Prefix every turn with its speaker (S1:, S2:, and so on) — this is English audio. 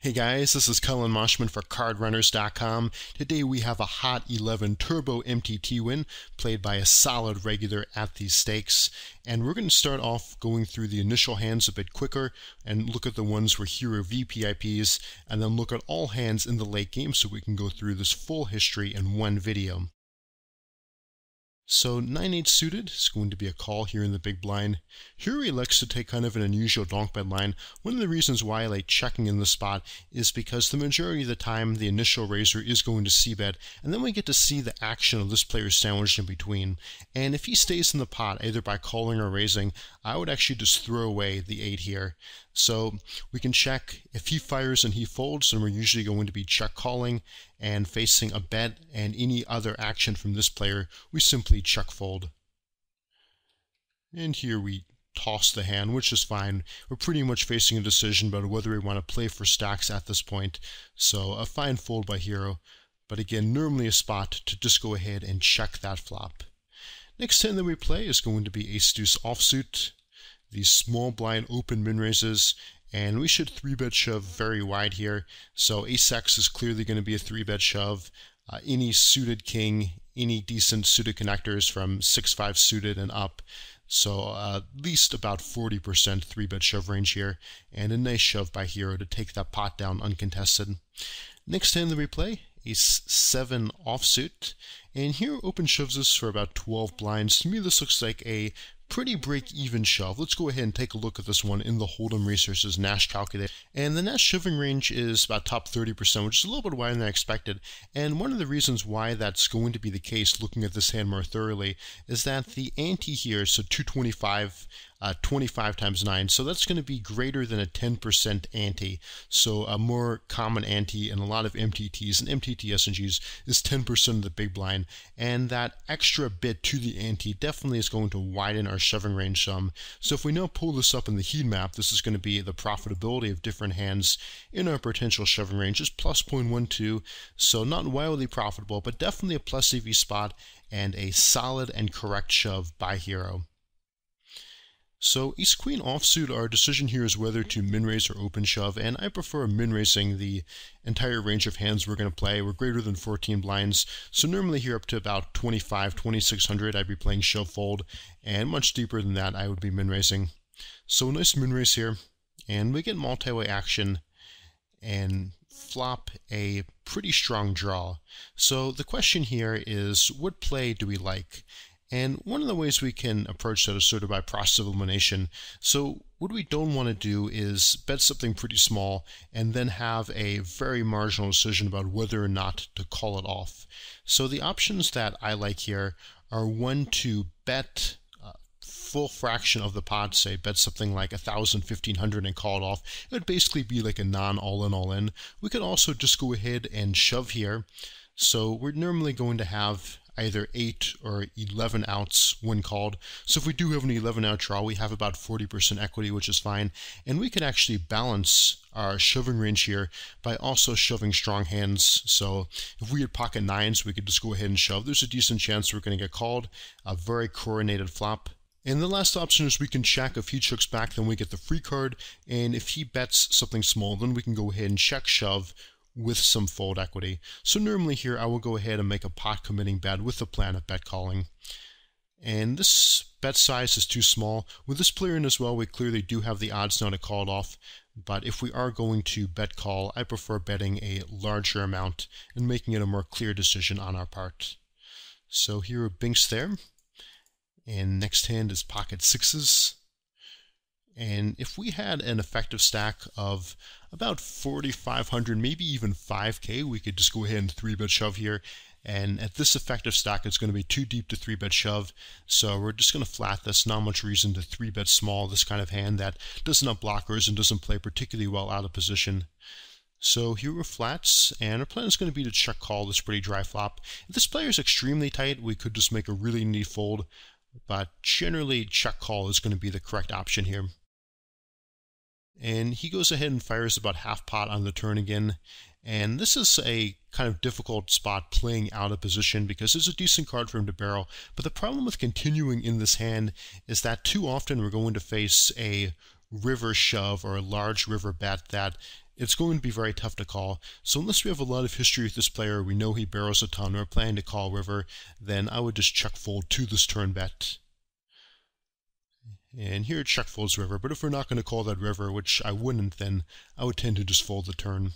S1: Hey guys, this is Collin Moshman for CardRunners.com. Today we have a hot 11 Turbo MTT win played by a solid regular at these stakes. And we're going to start off going through the initial hands a bit quicker and look at the ones where hero VPIPs, and then look at all hands in the late game so we can go through this full history in one video. So 9-8 suited is going to be a call here in the big blind. Here he elects to take kind of an unusual donk bet line. One of the reasons why I like checking in the spot is because the majority of the time the initial raiser is going to c-bet, and then we get to see the action of this player sandwiched in between. And if he stays in the pot either by calling or raising, I would actually just throw away the 8 here. So we can check. If he fires and he folds, then we're usually going to be check calling, and facing a bet and any other action from this player, we simply check fold. And here we toss the hand, which is fine. We're pretty much facing a decision about whether we want to play for stacks at this point. So a fine fold by hero, but again, normally a spot to just go ahead and check that flop. Next hand that we play is going to be ace-deuce offsuit. These small blind open min raises, and we should 3-bet shove very wide here. So ace-x is clearly going to be a 3-bet shove. Any suited king, any decent suited connectors from 6-5 suited and up. So at least about 40% 3-bet shove range here, and a nice shove by hero to take that pot down uncontested. Next hand that we play, ace-7 offsuit, and here open shoves us for about 12 blinds. To me this looks like a pretty break-even shove. Let's go ahead and take a look at this one in the Hold'em Resources Nash calculator. And the Nash shoving range is about top 30%, which is a little bit wider than I expected. And one of the reasons why that's going to be the case, looking at this hand more thoroughly, is that the ante here, so 225, 25 times 9, so that's going to be greater than a 10% ante. So a more common ante in a lot of MTTs and MTT SNGs is 10% of the big blind, and that extra bit to the ante definitely is going to widen our shoving range some. So if we now pull this up in the heat map, this is going to be the profitability of different hands in our potential shoving range is plus 0.12, so not wildly profitable, but definitely a plus EV spot and a solid and correct shove by hero. So ace-queen offsuit, our decision here is whether to min-raise or open shove, and I prefer min-raising the entire range of hands we're going to play. We're greater than 14 blinds, so normally here up to about 25, 2600 I'd be playing shove fold, and much deeper than that I would be min-raising. So a nice min-raise here, and we get multi-way action and flop a pretty strong draw. So the question here is, what play do we like? And one of the ways we can approach that is sort of by process of elimination. So what we don't want to do is bet something pretty small and then have a very marginal decision about whether or not to call it off. So the options that I like here are one, to bet full fraction of the pot, say bet something like 1,000, 1,500 and call it off. It would basically be like a non-all-in all-in. We could also just go ahead and shove here. So we're normally going to have either 8 or 11 outs when called. So if we do have an 11 out draw, we have about 40% equity, which is fine. And we can actually balance our shoving range here by also shoving strong hands. So if we had pocket 9s, we could just go ahead and shove. There's a decent chance we're going to get called. A very coronated flop. And the last option is we can check. If he checks back, then we get the free card. And if he bets something small, then we can go ahead and check shove with some fold equity. So normally here I will go ahead and make a pot committing bet with the plan of bet calling. And this bet size is too small. With this player in as well, we clearly do have the odds now to call it off. But if we are going to bet call, I prefer betting a larger amount and making it a more clear decision on our part. So here binks there. And next hand is pocket 6s. And if we had an effective stack of about 4,500, maybe even 5k, we could just go ahead and 3-bet shove here. And at this effective stack, it's going to be too deep to 3-bet shove. So we're just going to flat this. Not much reason to 3-bet small this kind of hand that doesn't have blockers and doesn't play particularly well out of position. So here we're flats, and our plan is going to be to check call this pretty dry flop. If this player is extremely tight, we could just make a really neat fold. But generally, check call is going to be the correct option here. And he goes ahead and fires about half pot on the turn again. And this is a kind of difficult spot playing out of position because there's a decent card for him to barrel. But the problem with continuing in this hand is that too often we're going to face a river shove or a large river bet that it's going to be very tough to call. So unless we have a lot of history with this player, we know he barrels a ton, we're planning to call river, then I would just check fold to this turn bet. And here check folds river, but if we're not going to call that river, which I wouldn't, then I would tend to just fold the turn.